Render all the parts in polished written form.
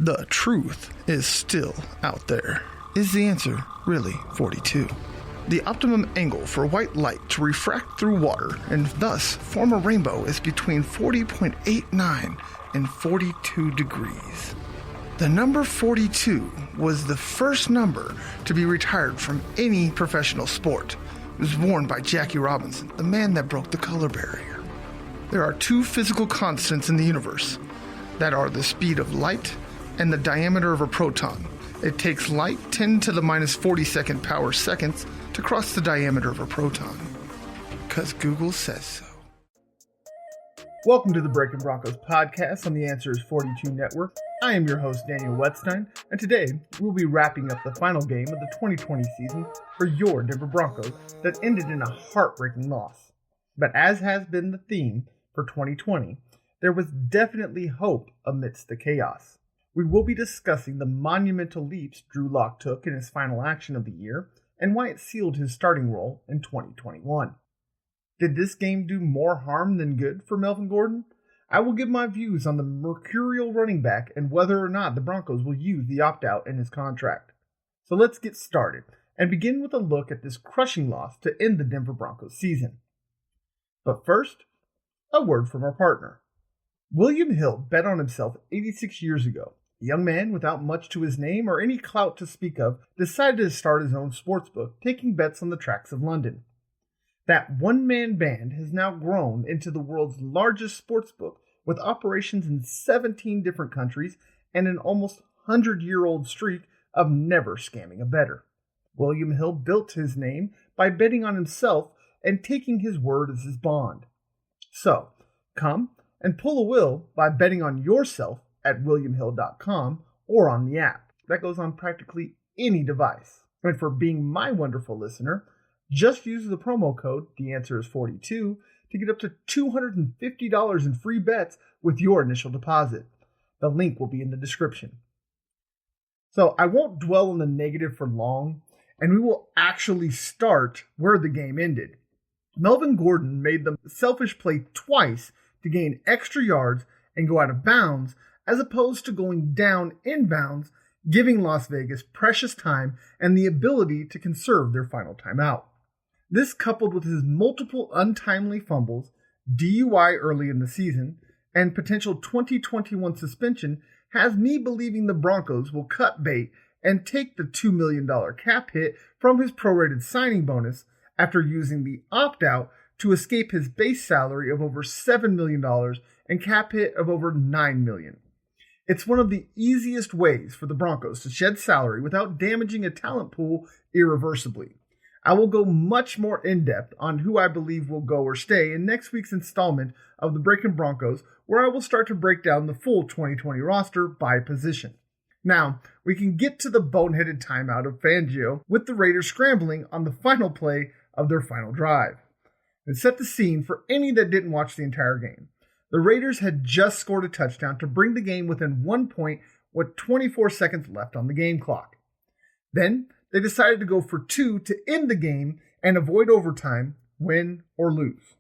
the truth is still out there. Is the answer really 42? The optimum angle for white light to refract through water and thus form a rainbow is between 40.89 and 42 degrees. The number 42 was the first number to be retired from any professional sport. It was worn by Jackie Robinson, the man that broke the color barrier. There are two physical constants in the universe that are the speed of light and the diameter of a proton. It takes light 10 to the minus 42nd power seconds to cross the diameter of a proton. Because Google says so. Welcome to the Breakin Broncos Podcast on the Answer is 42 Network. I am your host, Daniel Wetstein, and today we'll be wrapping up the final game of the 2020 season for your Denver Broncos that ended in a heartbreaking loss. But as has been the theme for 2020, there was definitely hope amidst the chaos. We will be discussing the monumental leaps Drew Lock took in his final action of the year and why it sealed his starting role in 2021. Did this game do more harm than good for Melvin Gordon? I will give my views on the mercurial running back and whether or not the Broncos will use the opt-out in his contract. So let's get started and begin with a look at this crushing loss to end the Denver Broncos season. But first, a word from our partner. William Hill bet on himself 86 years ago. A young man without much to his name or any clout to speak of decided to start his own sportsbook, taking bets on the tracks of London. That one-man band has now grown into the world's largest sportsbook with operations in 17 different countries and an almost 100-year-old streak of never scamming a bettor. William Hill built his name by betting on himself and taking his word as his bond. So, come and pull a will by betting on yourself at williamhill.com or on the app. That goes on practically any device. And for being my wonderful listener, just use the promo code, the answer is 42, to get up to $250 in free bets with your initial deposit. The link will be in the description. So I won't dwell on the negative for long, and we will actually start where the game ended. Melvin Gordon made the selfish play twice to gain extra yards and go out of bounds, as opposed to going down inbounds, giving Las Vegas precious time and the ability to conserve their final timeout. This, coupled with his multiple untimely fumbles, DUI early in the season, and potential 2021 suspension, has me believing the Broncos will cut bait and take the $2 million cap hit from his prorated signing bonus after using the opt-out to escape his base salary of over $7 million and cap hit of over $9 million. It's one of the easiest ways for the Broncos to shed salary without damaging a talent pool irreversibly. I will go much more in-depth on who I believe will go or stay in next week's installment of the Breakin Broncos, where I will start to break down the full 2020 roster by position. Now, we can get to the boneheaded timeout of Fangio with the Raiders scrambling on the final play of their final drive. And set the scene for any that didn't watch the entire game. The Raiders had just scored a touchdown to bring the game within 1 point with 24 seconds left on the game clock. Then, they decided to go for 2 to end the game and avoid overtime, win or lose.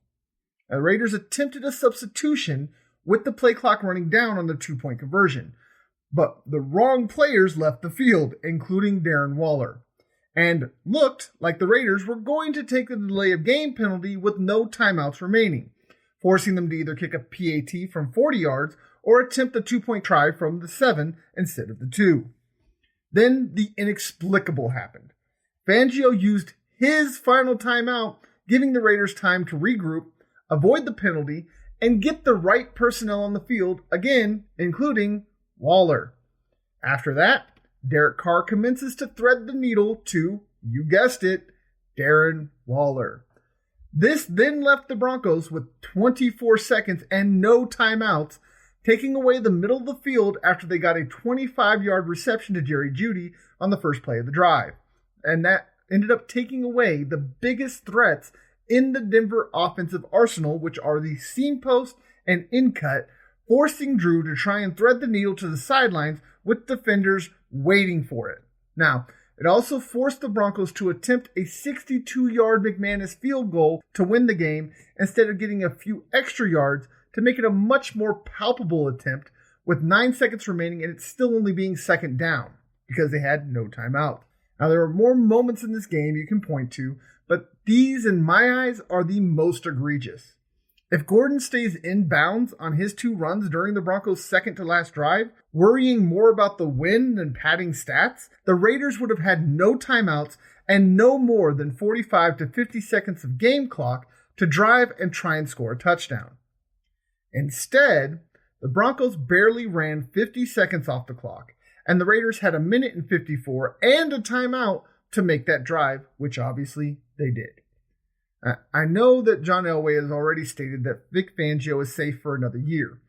The Raiders attempted a substitution with the play clock running down on the 2-point conversion, but the wrong players left the field, including Darren Waller, and looked like the Raiders were going to take the delay of game penalty with no timeouts remaining, forcing them to either kick a PAT from 40 yards or attempt a 2-point try from the 7 instead of the 2. Then the inexplicable happened. Fangio used his final timeout, giving the Raiders time to regroup, avoid the penalty, and get the right personnel on the field, again, including Waller. After that, Derek Carr commences to thread the needle to, you guessed it, Darren Waller. This then left the Broncos with 24 seconds and no timeouts, taking away the middle of the field after they got a 25-yard reception to Jerry Jeudy on the first play of the drive. And that ended up taking away the biggest threats in the Denver offensive arsenal, which are the seam post and in cut, forcing Drew to try and thread the needle to the sidelines with defenders waiting for it. Now, it also forced the Broncos to attempt a 62-yard McManus field goal to win the game instead of getting a few extra yards to make it a much more palpable attempt with 9 seconds remaining and it's still only being second down because they had no timeout. Now, there are more moments in this game you can point to, but these, in my eyes, are the most egregious. If Gordon stays in bounds on his 2 runs during the Broncos' second-to-last drive, worrying more about the win than padding stats, the Raiders would have had no timeouts and no more than 45 to 50 seconds of game clock to drive and try and score a touchdown. Instead, the Broncos barely ran 50 seconds off the clock, and the Raiders had 1 minute and 54 and a timeout to make that drive, which obviously they did. I know that John Elway has already stated that Vic Fangio is safe for another year,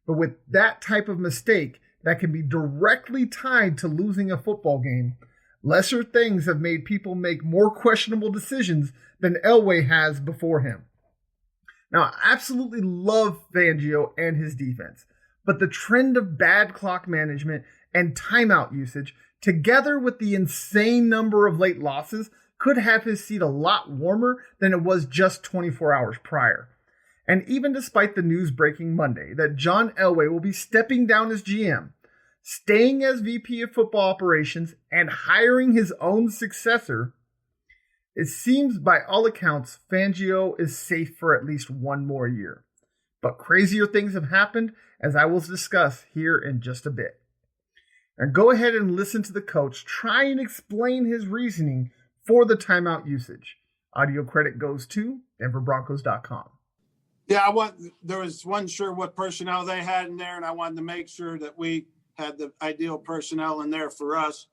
but with that type of mistake that can be directly tied to losing a football game, lesser things have made people make more questionable decisions than Elway has before him. Now, I absolutely love Fangio and his defense, but the trend of bad clock management and timeout usage, together with the insane number of late losses, could have his seat a lot warmer than it was just 24 hours prior. And even despite the news breaking Monday that John Elway will be stepping down as GM, staying as VP of football operations, and hiring his own successor, it seems by all accounts Fangio is safe for at least 1 more year. But crazier things have happened, as I will discuss here in just a bit. Now go ahead and listen to the coach try and explain his reasoning for the timeout usage. Audio credit goes to DenverBroncos.com. Yeah, wasn't sure what personnel they had in there, and I wanted to make sure that we had the ideal personnel in there for us.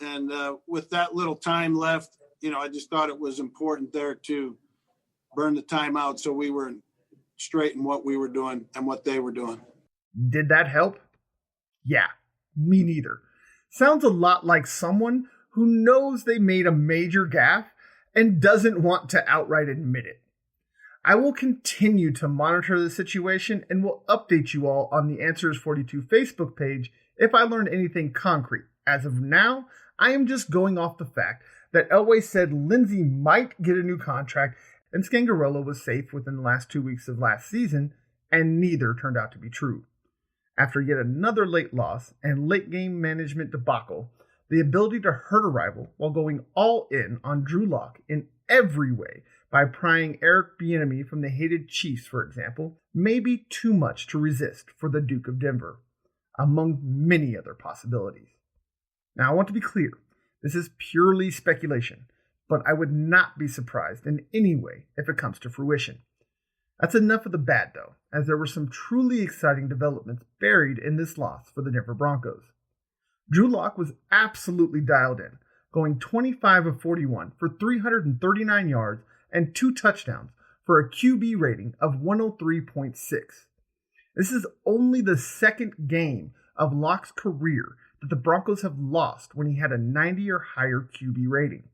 And with that little time left, I just thought it was important there to burn the timeout so we were straight in what we were doing and what they were doing. Did that help? Yeah, me neither. Sounds a lot like someone who knows they made a major gaffe and doesn't want to outright admit it. I will continue to monitor the situation and will update you all on the Answers 42 Facebook page if I learn anything concrete. As of now, I am just going off the fact that Elway said Lindsey might get a new contract and Scangarello was safe within the last 2 weeks of last season, and neither turned out to be true. After yet another late loss and late game management debacle, the ability to hurt a rival while going all in on Drew Lock in every way by prying Eric Bieniemy from the hated Chiefs, for example, may be too much to resist for the Duke of Denver, among many other possibilities. Now, I want to be clear, this is purely speculation, but I would not be surprised in any way if it comes to fruition. That's enough of the bad, though, as there were some truly exciting developments buried in this loss for the Denver Broncos. Drew Lock was absolutely dialed in, going 25 of 41 for 339 yards and 2 touchdowns for a QB rating of 103.6. This is only the second game of Lock's career that the Broncos have lost when he had a 90 or higher QB rating,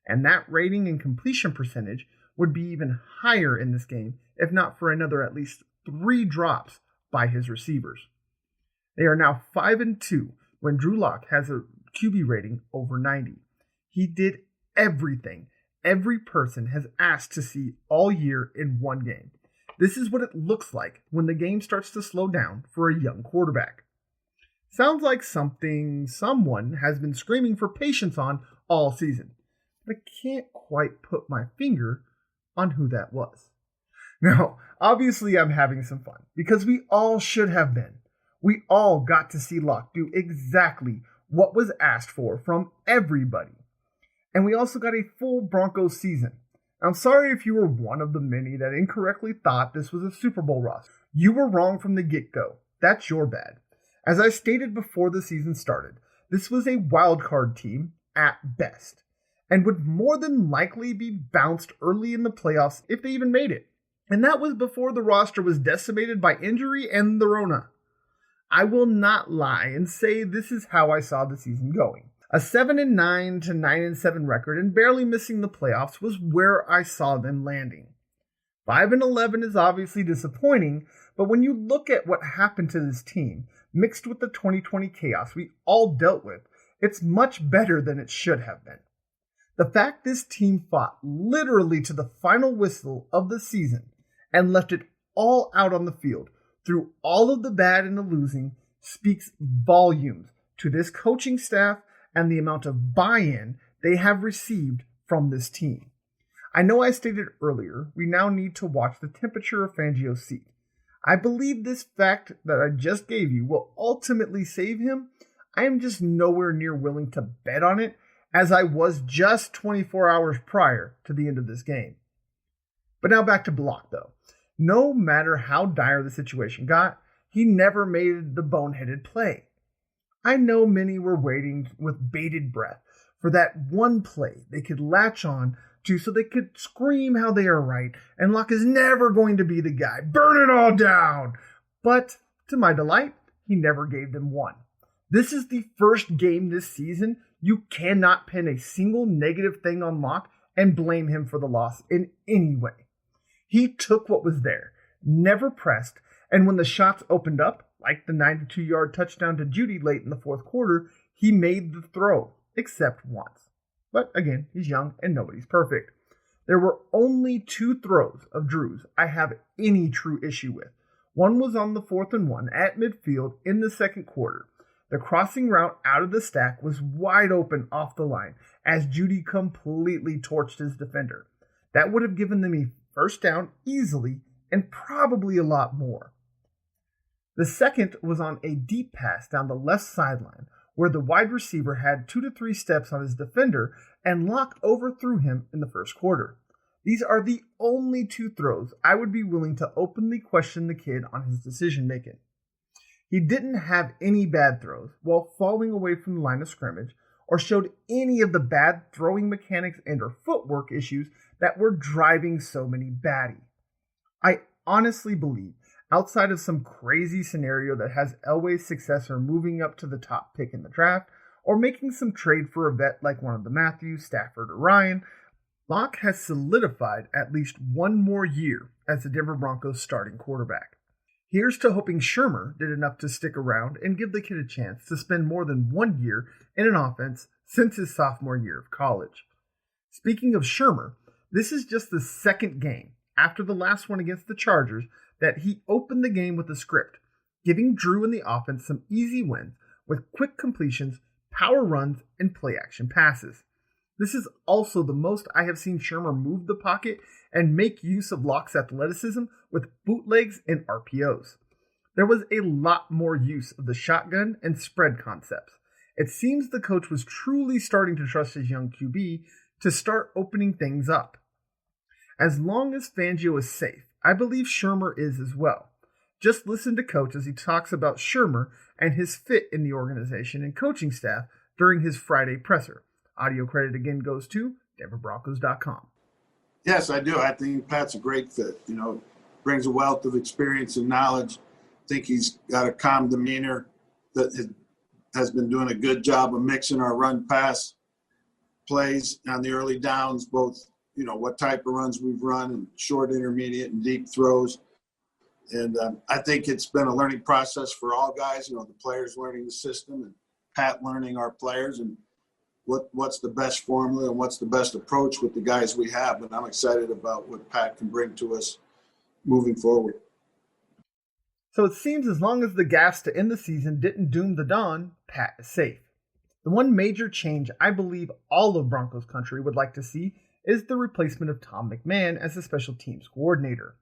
and that rating and completion percentage would be even higher in this game if not for another at least 3 drops by his receivers. They are now 5-2 when Drew Lock has a QB rating over 90. He did everything every person has asked to see all year in one game. This is what it looks like when the game starts to slow down for a young quarterback. Sounds like something someone has been screaming for patience on all season, but I can't quite put my finger on who that was. Now, obviously I'm having some fun, because we all should have been. We all got to see Lock do exactly what was asked for from everybody. And we also got a full Broncos season. I'm sorry if you were one of the many that incorrectly thought this was a Super Bowl roster. You were wrong from the get-go. That's your bad. As I stated before the season started, this was a wildcard team at best, and would more than likely be bounced early in the playoffs if they even made it. And that was before the roster was decimated by injury and the Rona. I will not lie and say this is how I saw the season going. A 7-9 to 9-7 record and barely missing the playoffs was where I saw them landing. 5-11 is obviously disappointing, but when you look at what happened to this team, mixed with the 2020 chaos we all dealt with, it's much better than it should have been. The fact this team fought literally to the final whistle of the season and left it all out on the field through all of the bad and the losing speaks volumes to this coaching staff and the amount of buy-in they have received from this team. I know I stated earlier, we now need to watch the temperature of Fangio's seat. I believe this fact that I just gave you will ultimately save him. I am just nowhere near willing to bet on it, as I was just 24 hours prior to the end of this game. But now back to Block, though. No matter how dire the situation got, he never made the boneheaded play. I know many were waiting with bated breath for that one play they could latch on to so they could scream how they are right and Locke is never going to be the guy. Burn it all down! But to my delight, he never gave them one. This is the first game this season you cannot pin a single negative thing on Locke and blame him for the loss in any way. He took what was there, never pressed, and when the shots opened up, like the 92-yard touchdown to Jeudy late in the fourth quarter, he made the throw, except once. But again, he's young and nobody's perfect. There were only 2 throws of Drew's I have any true issue with. One was on the 4th and 1 at midfield in the second quarter. The crossing route out of the stack was wide open off the line as Jeudy completely torched his defender. That would have given them a first down easily and probably a lot more. The second was on a deep pass down the left sideline where the wide receiver had 2 to 3 steps on his defender and Locke overthrew him in the first quarter. These are the only 2 throws I would be willing to openly question the kid on his decision making. He didn't have any bad throws while falling away from the line of scrimmage or showed any of the bad throwing mechanics and or footwork issues that were driving so many batty. I honestly believe, outside of some crazy scenario that has Elway's successor moving up to the top pick in the draft, or making some trade for a vet like one of the Matthews, Stafford, or Ryan, Locke has solidified at least one more year as the Denver Broncos starting quarterback. Here's to hoping Shurmur did enough to stick around and give the kid a chance to spend more than 1 year in an offense since his sophomore year of college. Speaking of Shurmur, this is just the second game after the last one against the Chargers that he opened the game with a script, giving Drew and the offense some easy wins with quick completions, power runs, and play-action passes. This is also the most I have seen Shurmur move the pocket and make use of Locke's athleticism with bootlegs and RPOs. There was a lot more use of the shotgun and spread concepts. It seems the coach was truly starting to trust his young QB to start opening things up. As long as Fangio is safe, I believe Shurmur is as well. Just listen to Coach as he talks about Shurmur and his fit in the organization and coaching staff during his Friday presser. Audio credit again goes to DenverBroncos.com. Yes, I do. I think Pat's a great fit. Brings a wealth of experience and knowledge. I think he's got a calm demeanor that has been doing a good job of mixing our run-pass plays on the early downs, both, what type of runs we've run and short, intermediate, and deep throws. And I think it's been a learning process for all guys, the players learning the system and Pat learning our players and what's the best formula and what's the best approach with the guys we have. And I'm excited about what Pat can bring to us moving forward. So it seems as long as the gas to end the season didn't doom the dawn, Pat is safe. The one major change I believe all of Broncos country would like to see is the replacement of Tom McMahon as the special teams coordinator.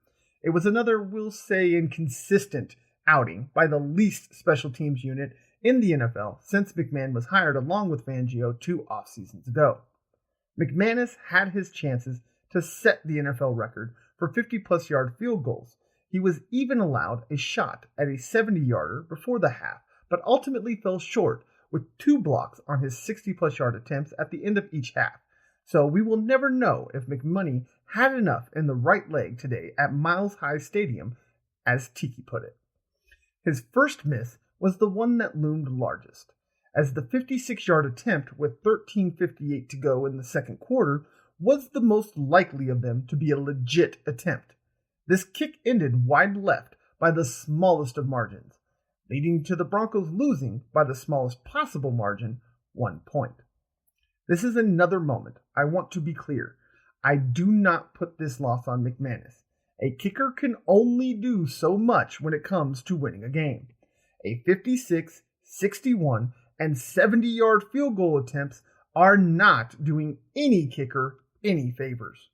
It was another, we'll say, inconsistent outing by the least special teams unit in the NFL since McMahon was hired along with Fangio 2 off-seasons ago. McManus had his chances to set the NFL record for 50-plus yard field goals. He was even allowed a shot at a 70-yarder before the half, but ultimately fell short with 2 blocks on his 60-plus yard attempts at the end of each half. So we will never know if McMoney had enough in the right leg today at Miles High Stadium, as Tiki put it. His first miss was the one that loomed largest, as the 56-yard attempt with 13:58 to go in the second quarter was the most likely of them to be a legit attempt. This kick ended wide left by the smallest of margins, leading to the Broncos losing by the smallest possible margin, 1 point. This is another moment I want to be clear. I do not put this loss on McManus. A kicker can only do so much when it comes to winning a game. A 56, 61, and 70-yard field goal attempts are not doing any kicker any favors.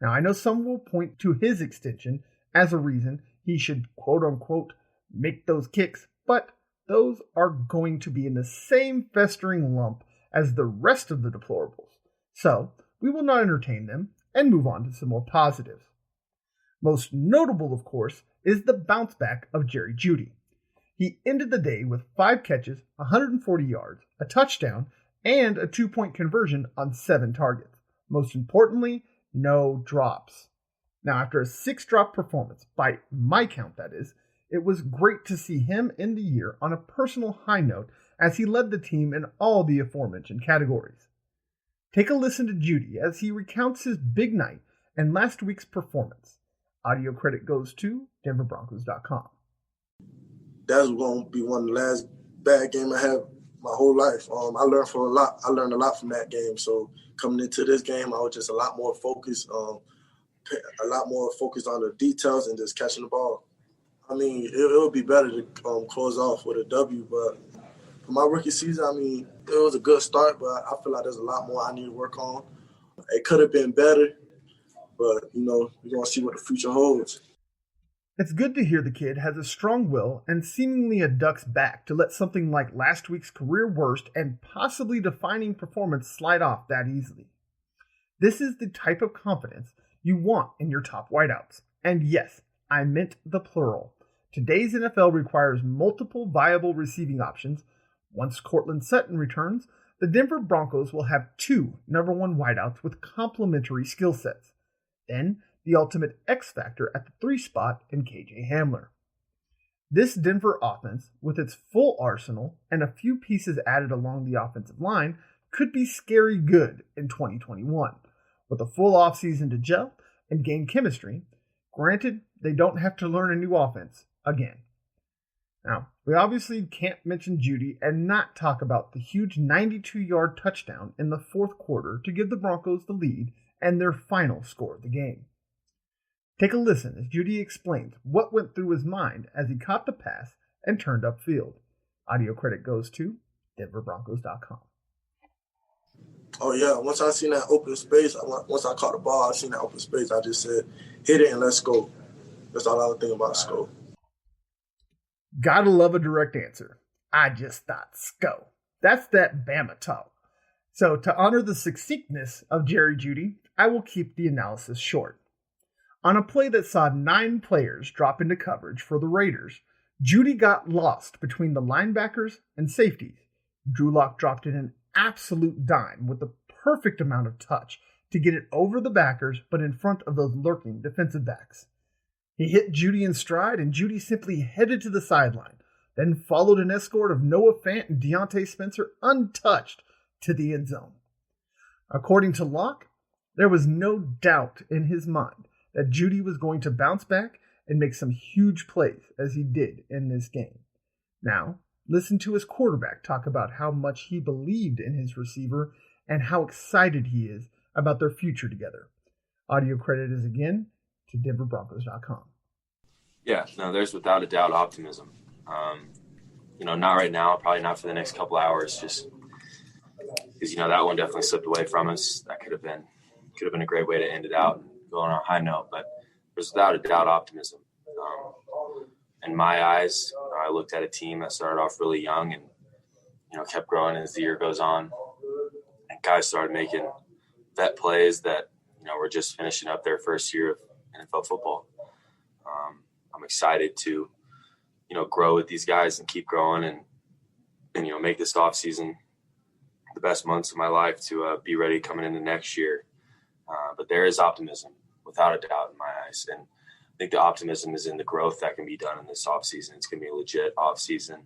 Now, I know some will point to his extension as a reason he should quote-unquote make those kicks, but those are going to be in the same festering lump as the rest of the deplorables. So, we will not entertain them and move on to some more positives. Most notable, of course, is the bounce back of Jerry Jeudy. He ended the day with 5 catches, 140 yards, a touchdown, and a 2-point conversion on 7 targets. Most importantly, no drops. Now, after a 6-drop performance, by my count that is, it was great to see him end the year on a personal high note as he led the team in all the aforementioned categories. Take a listen to Jeudy as he recounts his big night and last week's performance. Audio credit goes to DenverBroncos.com. That's going to be one of the last bad games I have my whole life. I learned a lot from that game. So coming into this game, I was just a lot more focused on the details and just catching the ball. I mean, it would be better to close off with a W, but for my rookie season, I mean, it was a good start, but I feel like there's a lot more I need to work on. It could have been better, but, we're going to see what the future holds. It's good to hear the kid has a strong will and seemingly a duck's back to let something like last week's career worst and possibly defining performance slide off that easily. This is the type of confidence you want in your top wideouts. And yes, I meant the plural. Today's NFL requires multiple viable receiving options. Once Cortland Sutton returns, the Denver Broncos will have 2 number 1 wideouts with complementary skill sets. Then, the ultimate X factor at the 3 spot in KJ Hamler. This Denver offense, with its full arsenal and a few pieces added along the offensive line, could be scary good in 2021. With a full offseason to gel and gain chemistry, granted, they don't have to learn a new offense again. Now, we obviously can't mention Jeudy and not talk about the huge 92-yard touchdown in the 4th quarter to give the Broncos the lead and their final score of the game. Take a listen as Jeudy explains what went through his mind as he caught the pass and turned upfield. Audio credit goes to DenverBroncos.com. Oh, yeah. Once I seen that open space, once I caught the ball, I seen that open space, I just said, hit it and let's go. That's all I was thinking about, score. Gotta love a direct answer. I just thought sco. That's that Bama talk. So to honor the succinctness of Jerry Jeudy, I will keep the analysis short. On a play that saw 9 players drop into coverage for the Raiders, Jeudy got lost between the linebackers and safeties. Drew Lock dropped in an absolute dime with the perfect amount of touch to get it over the backers but in front of those lurking defensive backs. He hit Jeudy in stride, and Jeudy simply headed to the sideline, then followed an escort of Noah Fant and Deontay Spencer untouched to the end zone. According to Locke, there was no doubt in his mind that Jeudy was going to bounce back and make some huge plays as he did in this game. Now, listen to his quarterback talk about how much he believed in his receiver and how excited he is about their future together. Audio credit is again to DenverBroncos.com. Yeah, no, there's without a doubt optimism. Not right now, probably not for the next couple hours, just because, that one definitely slipped away from us. That could have been a great way to end it out and go on a high note, but there's without a doubt optimism. In my eyes, I looked at a team that started off really young and, kept growing as the year goes on. And guys started making vet plays that, were just finishing up their first year of NFL football. I'm excited to, grow with these guys and keep growing and make this offseason the best months of my life to be ready coming into next year. But there is optimism, without a doubt, in my eyes. And I think the optimism is in the growth that can be done in this offseason. It's going to be a legit offseason.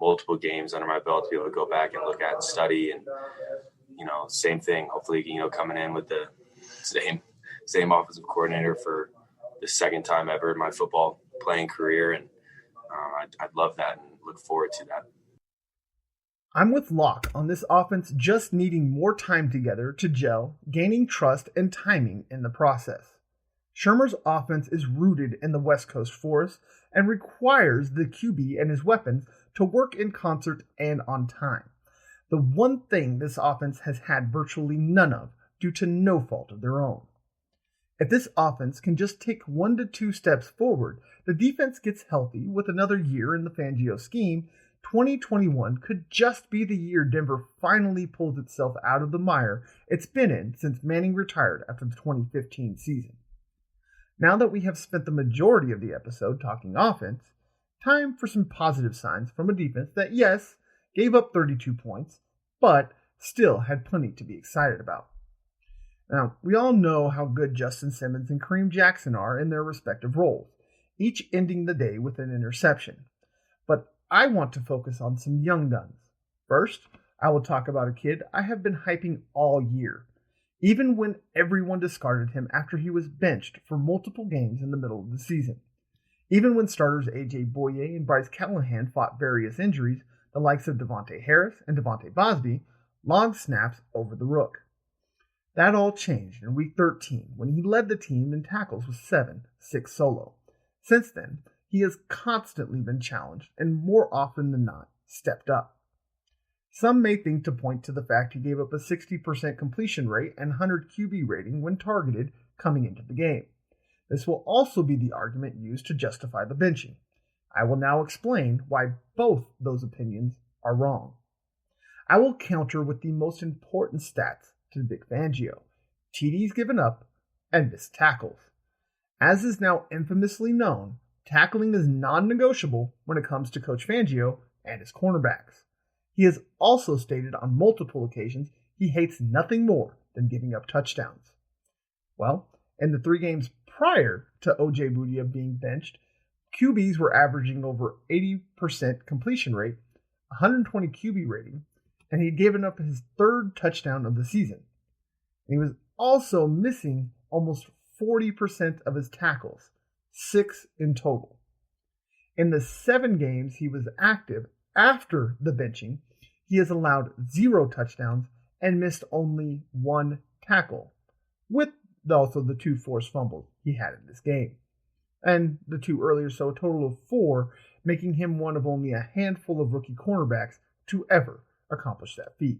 Multiple games under my belt to be able to go back and look at and study. And, same thing, hopefully, coming in with the same offensive coordinator for the second time ever in my football playing career. And I'd love that and look forward to that. I'm with Locke on this offense just needing more time together to gel, gaining trust and timing in the process. Shermer's offense is rooted in the West Coast forest and requires the QB and his weapons to work in concert and on time. The one thing this offense has had virtually none of due to no fault of their own. If this offense can just take 1 to 2 steps forward, the defense gets healthy with another year in the Fangio scheme, 2021 could just be the year Denver finally pulls itself out of the mire it's been in since Manning retired after the 2015 season. Now that we have spent the majority of the episode talking offense, time for some positive signs from a defense that, yes, gave up 32 points, but still had plenty to be excited about. Now, we all know how good Justin Simmons and Kareem Jackson are in their respective roles, each ending the day with an interception. But I want to focus on some young guns. First, I will talk about a kid I have been hyping all year, even when everyone discarded him after he was benched for multiple games in the middle of the season. Even when starters A.J. Boye and Bryce Callahan fought various injuries, the likes of Devontae Harris and Devontae Bosby logged snaps over the Rook. That all changed in Week 13 when he led the team in tackles with 7, 6 solo. Since then, he has constantly been challenged and more often than not stepped up. Some may think to point to the fact he gave up a 60% completion rate and 100 QB rating when targeted coming into the game. This will also be the argument used to justify the benching. I will now explain why both those opinions are wrong. I will counter with the most important stats to Big Fangio: TDs given up and missed tackles. As is now infamously known, tackling is non-negotiable when it comes to Coach Fangio and his cornerbacks. He has also stated on multiple occasions he hates nothing more than giving up touchdowns. Well, in the 3 games prior to O.J. Boudia being benched, QBs were averaging over 80% completion rate, 120 QB rating, and he'd given up his 3rd touchdown of the season. And he was also missing almost 40% of his tackles, 6 in total. In the 7 games he was active after the benching, he has allowed 0 touchdowns and missed only 1 tackle, with also the 2 forced fumbles he had in this game, and the 2 earlier, so a total of 4, making him one of only a handful of rookie cornerbacks to ever accomplish that feat.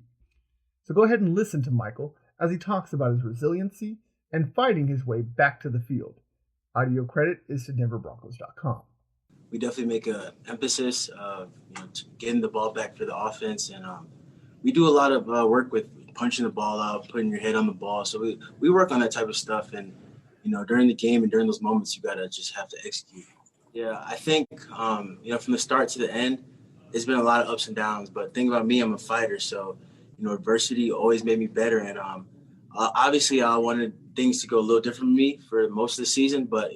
So go ahead and listen to Michael as he talks about his resiliency and fighting his way back to the field. Audio credit is to denverbroncos.com. We definitely make an emphasis of getting the ball back for the offense, and we do a lot of work with punching the ball out, putting your head on the ball. So we work on that type of stuff, and during the game and during those moments, you gotta just have to execute. Yeah, I think from the start to the end, it's been a lot of ups and downs. But the thing about me, I'm a fighter, so adversity always made me better, and obviously I wanted things to go a little different for me for most of the season, but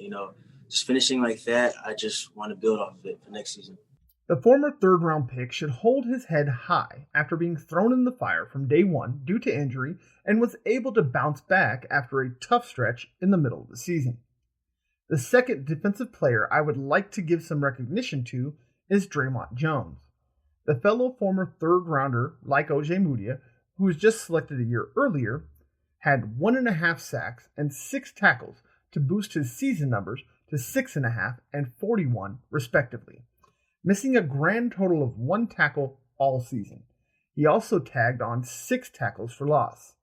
just finishing like that, I just want to build off of it for next season. The former 3rd-round pick should hold his head high after being thrown in the fire from day one due to injury and was able to bounce back after a tough stretch in the middle of the season. The second defensive player I would like to give some recognition to is Draymond Jones. The fellow former 3rd-rounder, like O.J. Boudia, who was just selected a year earlier, had 1.5 sacks and 6 tackles to boost his season numbers to 6.5 and 41, respectively, missing a grand total of 1 tackle all season. He also tagged on 6 tackles for loss,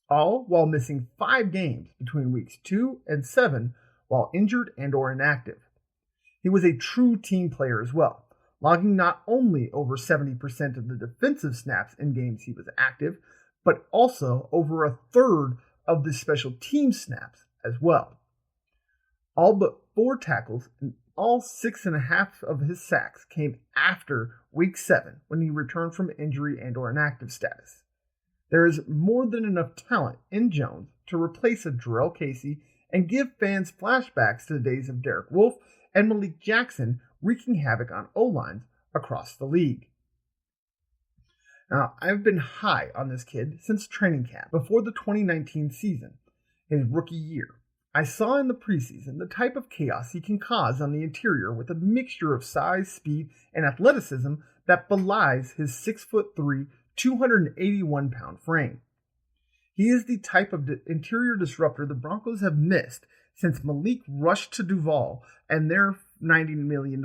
all while missing 5 games between weeks 2 and 7 while injured and or inactive. He was a true team player as well, logging not only over 70% of the defensive snaps in games he was active, but also over 1/3 of the special team snaps as well. All but 4 tackles and all 6.5 of his sacks came after Week 7 when he returned from injury and or inactive status. There is more than enough talent in Jones to replace a Jarrell Casey and give fans flashbacks to the days of Derek Wolfe and Malik Jackson wreaking havoc on O-lines across the league. Now, I've been high on this kid since training camp before the 2019 season, his rookie year. I saw in the preseason the type of chaos he can cause on the interior with a mixture of size, speed, and athleticism that belies his 6'3", 281-pound frame. He is the type of interior disruptor the Broncos have missed since Malik rushed to Duval and their $90 million.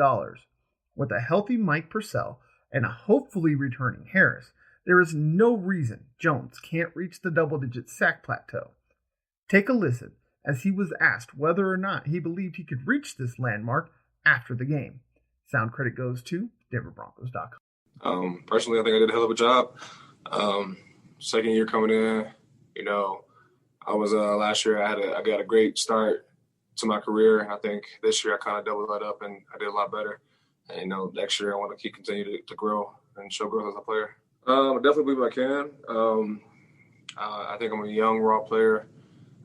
With a healthy Mike Purcell and a hopefully returning Harris, there is no reason Jones can't reach the double-digit sack plateau. Take a listen as he was asked whether or not he believed he could reach this landmark after the game. Sound credit goes to DenverBroncos.com. Personally, I think I did a hell of a job. Second year coming in, I was last year I got a great start to my career, and I think this year I kind of doubled that up and I did a lot better. And next year I want to continue to grow and show growth as a player. I definitely believe I can. I think I'm a young, raw player.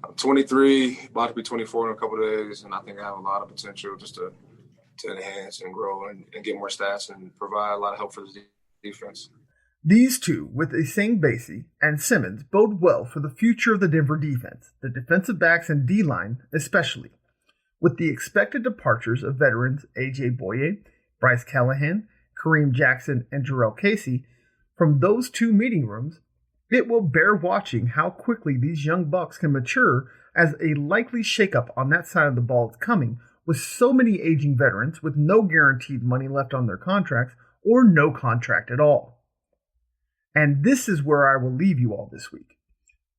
I'm 23, about to be 24 in a couple of days, and I think I have a lot of potential just to enhance and grow and get more stats and provide a lot of help for the defense. These two, with Asang Basie and Simmons, bode well for the future of the Denver defense, the defensive backs and D-line especially. With the expected departures of veterans A.J. Boye, Bryce Callahan, Kareem Jackson, and Jarrell Casey from those two meeting rooms, it will bear watching how quickly these young bucks can mature, as a likely shakeup on that side of the ball is coming, with so many aging veterans with no guaranteed money left on their contracts or no contract at all. And this is where I will leave you all this week.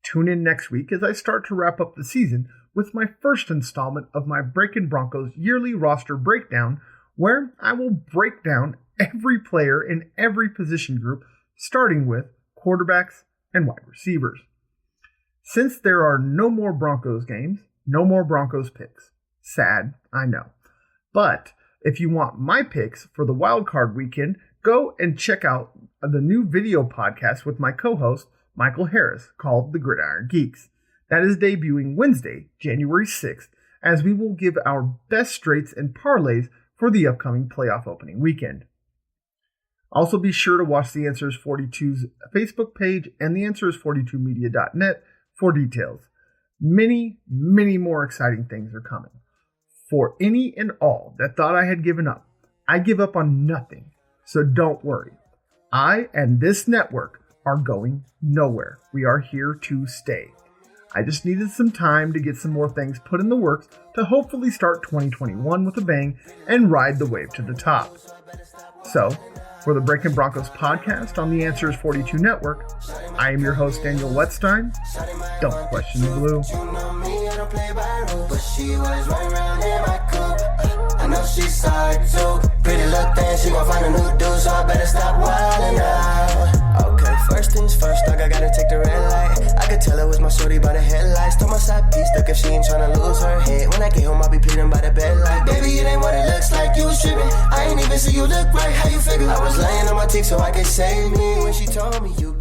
Tune in next week as I start to wrap up the season with my first installment of my Breakin Broncos yearly roster breakdown, where I will break down every player in every position group, starting with quarterbacks and wide receivers. Since there are no more Broncos games, no more Broncos picks. Sad, I know. But if you want my picks for the wildcard weekend, go and check out the new video podcast with my co-host, Michael Harris, called The Gridiron Geeks. That is debuting Wednesday, January 6th, as we will give our best straights and parlays for the upcoming playoff opening weekend. Also be sure to watch The Answers 42's Facebook page and theanswers42media.net for details. Many, many more exciting things are coming. For any and all that thought I had given up, I give up on nothing, so don't worry. I and this network are going nowhere. We are here to stay. I just needed some time to get some more things put in the works to hopefully start 2021 with a bang and ride the wave to the top. So, for the Breakin Broncos podcast on the Answers 42 network, I am your host, Daniel Wetstein. Don't question the blue. I know she's sorry too. Pretty little thing, she gon' find a new dude, so I better stop wildin' out. Okay, first things first, dog, I gotta take the red light. I could tell it was my shorty by the headlights. Told my side piece, look if she ain't tryna lose her head. When I get home, I'll be pleading by the bed like, baby, it ain't what it looks like, you was trippin'. I ain't even see you look right, how you figure? I was laying on my teeth so I could save me. When she told me you